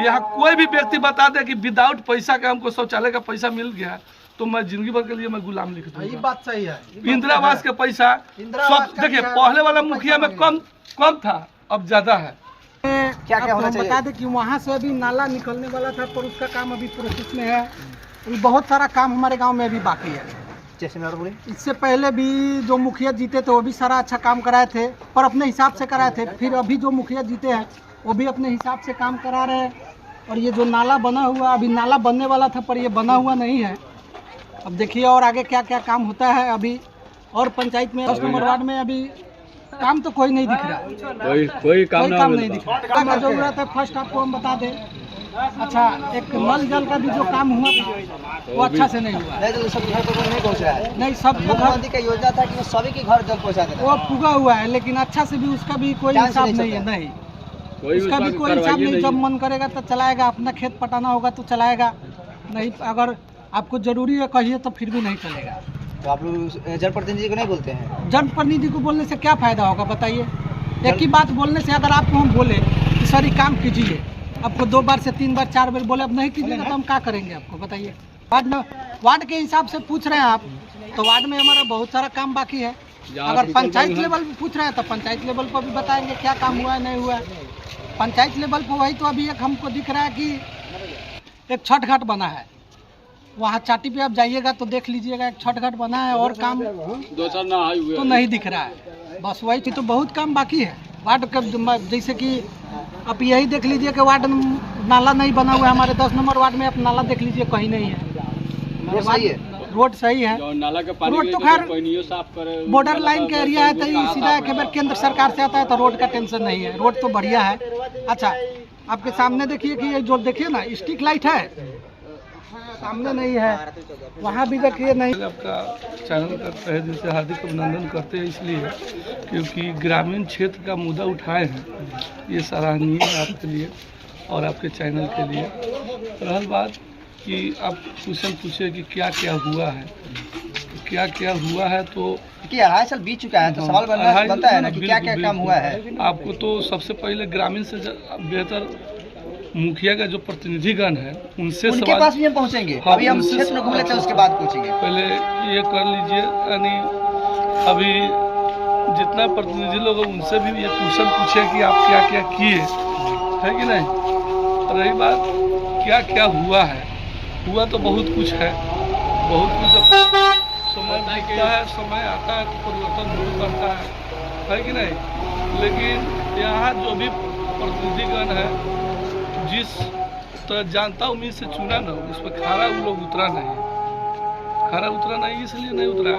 यहाँ कोई भी व्यक्ति बता दे कि विदाउट पैसा का हमको शौचालय का पैसा मिल गया तो मैं जिंदगी भर के लिए मैं गुलाम लिख दूंगा। ये बात सही है। इंदिरा आवास के पैसा सब देखिए, पहले वाला मुखिया में कम था, अब ज्यादा है। क्या क्या होना चाहिए? बता दें कि वहाँ से अभी नाला निकलने वाला था, पर उसका काम अभी प्रोसेस में है। बहुत सारा काम हमारे गांव में अभी बाकी है। इससे पहले भी जो मुखिया जीते थे वो भी सारा अच्छा काम कराए थे, पर अपने हिसाब से कराए थे। फिर अभी जो मुखिया जीते हैं वो भी अपने हिसाब से काम करा रहे हैं। और ये जो नाला बना हुआ, अभी नाला बनने वाला था पर ये बना हुआ नहीं है। अब देखिए और आगे क्या क्या काम होता है। अभी और पंचायत में 10 नंबर वार्ड में अभी काम तो कोई नहीं दिख रहा, कोई काम नहीं दिख रहा। क्या जरूरत है फर्स्ट आपको हम बता दें। अच्छा, एक नल जल का भी जो काम हुआ था वो अच्छा से नहीं हुआ। नहीं, सब घर पर नहीं पहुँचा है। नहीं, सब मुख्यमंत्री का योजना था कि वो सभी के घर जल पहुँचा देना, वो पुगा हुआ है, लेकिन अच्छा से भी उसका भी कोई हिसाब नहीं है। नहीं, उसका भी कोई हिसाब नहीं। जब मन करेगा तो चलाएगा, अपना खेत पटाना होगा तो चलाएगा, नहीं अगर आपको जरूरी है कहिए तो फिर भी नहीं चलेगा। तो आप लोग जनप्रतिनिधि को नहीं बोलते हैं? जनप्रतिनिधि को बोलने से क्या फायदा होगा बताइए। एक ही बात बोलने से, अगर आपको हम बोले कि सर ये काम कीजिए, आपको 2 बार से 3 बार 4 बार बोले अब नहीं कीजिएगा तो हम क्या करेंगे आपको बताइए। वार्ड के हिसाब से पूछ रहे हैं आप, तो वार्ड में हमारा बहुत सारा काम बाकी है। अगर पंचायत लेवल पे पूछ रहे हैं तो पंचायत लेवल पर भी बताएंगे क्या काम हुआ है नहीं हुआ है। पंचायत लेवल पर वही तो अभी एक हमको दिख रहा है कि एक छठ घाट बना है, वहाँ चाटी पे आप जाइएगा तो देख लीजिएगा, एक छठ घाट बना है और काम तो नहीं दिख रहा है। बस वही थी, तो बहुत काम बाकी है वार्ड का। जैसे कि आप यही देख लीजिए कि वार्ड नाला नहीं बना हुआ है हमारे 10 नंबर वार्ड में। आप नाला देख लीजिए, कहीं नहीं है। रोड सही है। रोड तो खैर बॉर्डर लाइन का एरिया है, तो सीधा एक केंद्र सरकार से आता है तो रोड का टेंशन नहीं है। रोड तो बढ़िया है। अच्छा, आपके सामने देखिए कि ये जो देखिए ना स्ट्रीट लाइट है, सामने नहीं है, वहाँ भी देखिए नहीं। आपका चैनल का तहे दिल से हार्दिक अभिनंदन करते हैं, इसलिए क्योंकि ग्रामीण क्षेत्र का मुद्दा उठाए हैं, ये सराहनीय है आपके लिए और आपके चैनल के लिए। रहल बात कि आप क्वेश्चन पूछे कि क्या क्या हुआ है, क्या क्या हुआ है, तो 2.5 साल बीत चुका है, तो सवाल बनता है ना कि क्या क्या काम हुआ है। आपको तो सबसे पहले ग्रामीण से बेहतर मुखिया का जो प्रतिनिधिगण है उनसे उनके पास भी हम पहुंचेंगे। हाँ, अभी हम क्षेत्र में घूम लेते हैं, उसके बाद पूछेंगे। पहले ये कर लीजिए, यानी अभी जितना प्रतिनिधि लोग हैं उनसे भी ये क्वेश्चन पूछे कि आप क्या क्या किए, है कि नहीं। रही बात क्या क्या हुआ है, हुआ तो बहुत कुछ है। बहुत कुछ जब समय बीतता है, समय आता है तो परिवर्तन जरूर करता है कि नहीं। लेकिन यहाँ जो भी प्रतिनिधिगण है, जिस तो जनता उम्मीद से चुना ना, उसमें खारा वो लोग उतरा नहीं। इसलिए नहीं उतरा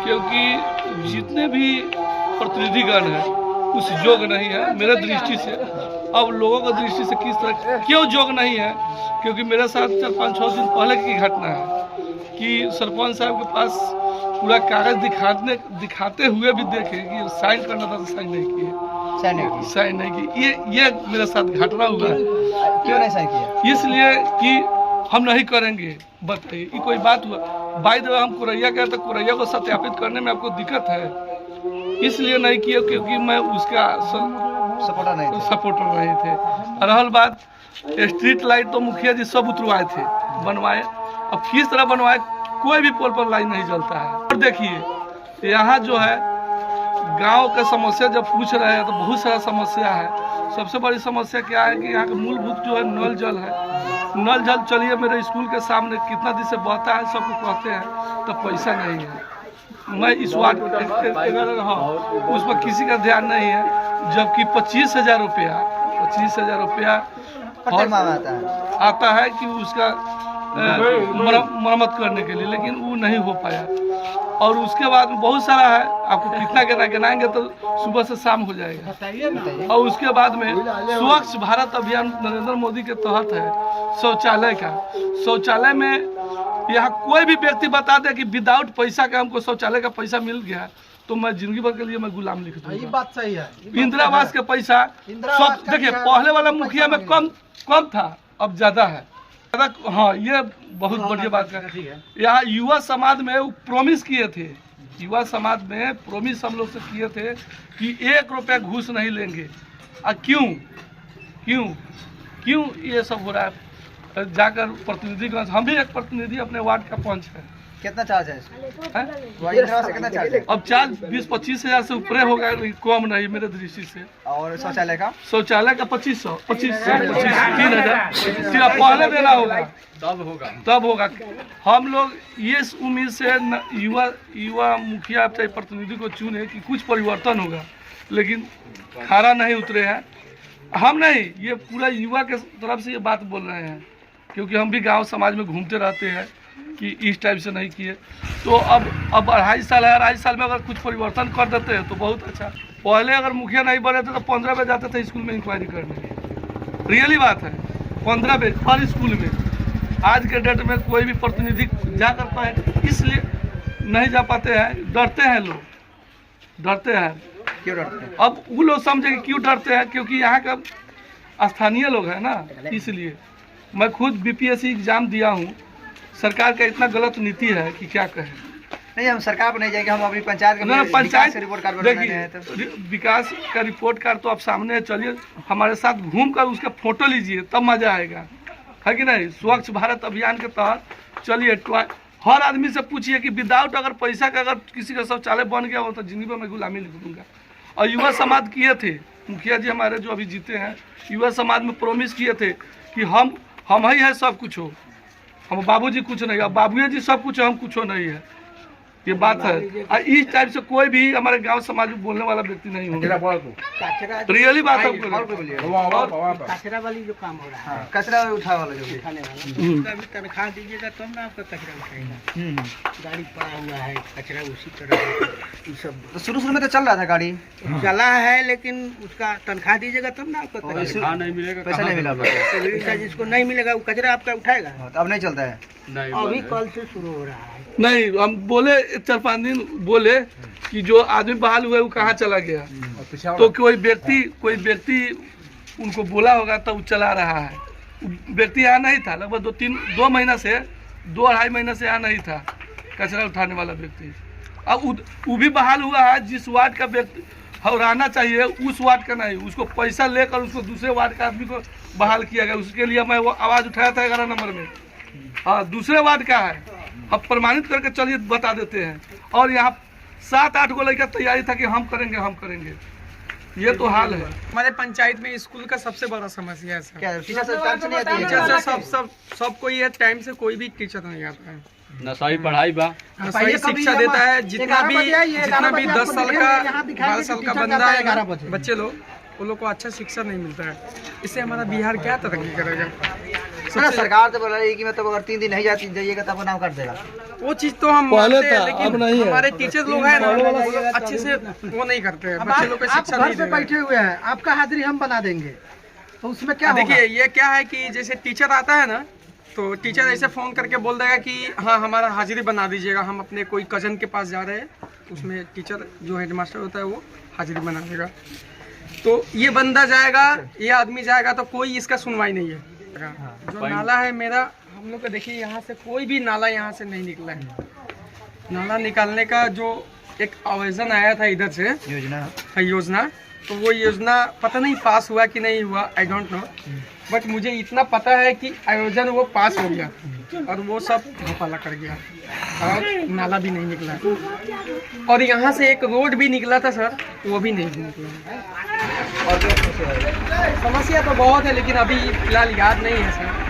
क्योंकि जितने भी प्रतिनिधिगण हैं उस योग्य नहीं है मेरे दृष्टि से। अब लोगों की दृष्टि से किस तरह क्यों योग्य नहीं है, क्योंकि मेरे साथ 4-5-6 दिन पहले की घटना है कि सरपंच साहब के पास पूरा कागज दिखाते हुए भी देखे कि साइन करना था तो साइन नहीं किए, साइन नहीं की। ये मेरे साथ घटना हुआ है। क्यों नहीं साइन किया? इसलिए कि हम नहीं करेंगे। बताइए, ये कोई बात हुआ? बाय द वे हम कुरैया गए तो कुरैया को सत्यापित करने में आपको दिक्कत है, इसलिए नहीं किया क्योंकि मैं उसका सपोर्टर नहीं थे। रहल बात स्ट्रीट लाइट, तो मुखिया जी सब उतरवाए थे, बनवाए। अब किस तरह बनवाए, कोई भी पोल पर लाइन नहीं जलता है। और देखिए यहाँ जो है गांव का समस्या जब पूछ रहे हैं तो बहुत सारा समस्या है। सबसे बड़ी समस्या क्या है कि यहाँ का मूलभूत जो है नल जल है। नल जल चलिए मेरे स्कूल के सामने कितना दिन से बहता है, सबको कहते हैं, तो पैसा नहीं है। मैं इस वार्ड हाँ, उस पर किसी का ध्यान नहीं है, जबकि 25,000 रुपया आता है कि उसका मरम्मत करने के लिए, लेकिन वो नहीं हो पाया। और उसके बाद बहुत सारा है, आपको कितना गिनाएंगे तो सुबह से शाम हो जाएगा। और उसके बाद में स्वच्छ भारत अभियान नरेंद्र मोदी के तहत है शौचालय का। शौचालय में यहाँ कोई भी व्यक्ति बता दे कि विदाउट पैसा का हमको शौचालय का पैसा मिल गया तो मैं जिंदगी भर के लिए मैं गुलाम लिख दूंगा। ये बात सही है। इंदिरा आवास के पैसा सब देखिए, पहले वाला मुखिया में कम था, अब ज्यादा है। हाँ, ये बहुत बढ़िया बात है। यहाँ युवा समाज में वो प्रॉमिस किए थे, युवा समाज में प्रॉमिस हम लोग से किए थे कि 1 रुपया घूस नहीं लेंगे। क्यों क्यों ये सब हो रहा है? जाकर प्रतिनिधिगण, हम भी एक प्रतिनिधि अपने वार्ड का पंच है। कितना चार्ज है हैं? इंदिरा से कितना चार्ज है? अब चार्ज 20-25 हज़ार से ऊपर होगा, लेकिन कम नहीं मेरे दृष्टि से। और शौचालय का? शौचालय का 2500, 3,000 सिर्फ पहले देना होगा, तब होगा। हम लोग ये उम्मीद से युवा मुखिया चाहे प्रतिनिधि को चुने कि कुछ परिवर्तन होगा, लेकिन खारा नहीं उतरे हैं। हम नहीं, ये पूरा युवा के तरफ से ये बात बोल रहे हैं, क्योंकि हम भी गांव समाज में घूमते रहते हैं कि इस टाइप से नहीं किए। तो अब 2.5 साल है, 2.5 साल में अगर कुछ परिवर्तन कर देते हैं तो बहुत अच्छा। पहले अगर मुखिया नहीं बने थे तो 15 बजे जाते थे स्कूल में इंक्वायरी करने, रियली बात है, 15 बजे हर स्कूल में। आज के डेट में कोई भी प्रतिनिधि जा करता है, इसलिए नहीं जा पाते हैं, डरते हैं लोग, डरते हैं। क्यों डरते हैं? अब वो लोग समझे क्यों डरते हैं, क्योंकि यहाँ का स्थानीय लोग हैं ना, इसलिए। मैं खुद BPSC एग्जाम दिया हूँ। सरकार का इतना गलत नीति है कि क्या कहें। नहीं, हम सरकार पर नहीं जाएंगे, हम अपनी पंचायत का ना, पंचायत रिपोर्ट कार्ड देखिए, विकास का रिपोर्ट कार्ड तो आप सामने है, चलिए हमारे साथ घूम कर उसका फोटो लीजिए, तब मजा आएगा, है कि नहीं? स्वच्छ भारत अभियान के तहत चलिए, हर आदमी से पूछिए कि विदाउट अगर पैसा का अगर किसी का शौचालय बन गया हो तो जिंदगी में गुलामी लिख दूंगा। और युवा समाज किए थे, मुखिया जी हमारे जो अभी जीते हैं, युवा समाज में प्रोमिस किए थे कि हम ही है, सब कुछ हो, हम बाबूजी कुछ नहीं, अब बाबू जी सब कुछ है, हम कुछ हो नहीं है। ये बात है। और इस टाइप से कोई भी हमारे गांव समाज में बोलने वाला व्यक्ति नहीं होगा, रियली बात है। कचरा वाली जो काम हो रहा है, कचरा उठा वाला जो उठाने वाला, तनख्वाह दीजिएगा तब ना आपका कचरा उठाएगा। गाड़ी पड़ा हुआ है, कचरा उसी तरह ये सब तो शुरू में तो चल रहा था गाड़ी, चला है, लेकिन उसका तनख्वाह दीजिएगा तब ना आपका कचरा नहीं मिलेगा, पैसा नहीं मिला, पैसा जिसको नहीं मिलेगा वो कचरा आपका उठाएगा। तो अब नहीं चलता है। अभी कल से शुरू हो रहा है। नहीं, हम बोले 4-5 दिन बोले कि जो आदमी बहाल हुए वो कहाँ चला गया, तो कोई व्यक्ति उनको बोला होगा तब तो चला रहा है। व्यक्ति यहाँ नहीं था, लगभग 2 महीना से, 2-2.5 महीना से यहाँ नहीं था कचरा उठाने वाला व्यक्ति। अब वो भी बहाल हुआ है। जिस वार्ड का व्यक्ति रहना चाहिए उस वार्ड का नहीं, उसको पैसा लेकर उसको दूसरे वार्ड का आदमी को बहाल किया गया। उसके लिए मैं वो आवाज़ उठाया था 11 नंबर में। हाँ, दूसरे वार्ड का है, हम प्रमाणित करके चलिए बता देते हैं। और यहाँ 7-8 को लेकर तैयारी था कि हम करेंगे। ये तो हाल है। हमारे पंचायत में स्कूल का सबसे बड़ा समस्या है सर। क्या टीचर से टाइम से नहीं आती है? टीचर से सब कोई है, टाइम से कोई भी टीचर नहीं आता है। ना सही पढ़ाई बा, सही शिक्षा देता है। जितना भी 10 साल का 12 साल का बंदा है, बच्चे लोग, वो लोग को अच्छा शिक्षा नहीं मिलता है। इससे हमारा बिहार क्या तरक्की करेगा? सरकार तो बोल रही है कि मतलब अगर 3 दिन नहीं जाइएगा तब नाम काट देगा। वो चीज तो हम मानते हैं, अब लेकिन नहीं है। हमारे टीचर लोग हैं ना, वो लोग अच्छे से वो नहीं करते हैं, बच्चे लोग को शिक्षा नहीं देते। बैठे हुए हैं, आपका हाजिरी हम बना देंगे, तो उसमें क्या होगा? देखिए, ये क्या है कि जैसे टीचर आता है ना, तो टीचर ऐसे फ़ोन करके बोल देगा कि हाँ हमारा हाजिरी बना दीजिएगा, हम अपने कोई कज़न के पास जा रहे हैं, उसमें टीचर जो हेडमास्टर होता है वो हाजिरी बना देगा। तो ये बंदा जाएगा, ये आदमी जाएगा, तो कोई इसका सुनवाई नहीं है। जो नाला है मेरा, हम लोग का देखिए, यहाँ से कोई भी नाला यहाँ से नहीं निकला है। नाला निकालने का जो एक आवेदन आया था इधर से योजना, तो वो योजना पता नहीं पास हुआ कि नहीं हुआ, आई डोंट नो, बट मुझे इतना पता है कि आयोजन वो पास हो गया और वो सब घोटाला कर गया और नाला भी नहीं निकला। और यहाँ से एक रोड भी निकला था सर, वो भी नहीं निकला। और समस्या तो बहुत है, लेकिन अभी फिलहाल याद नहीं है सर।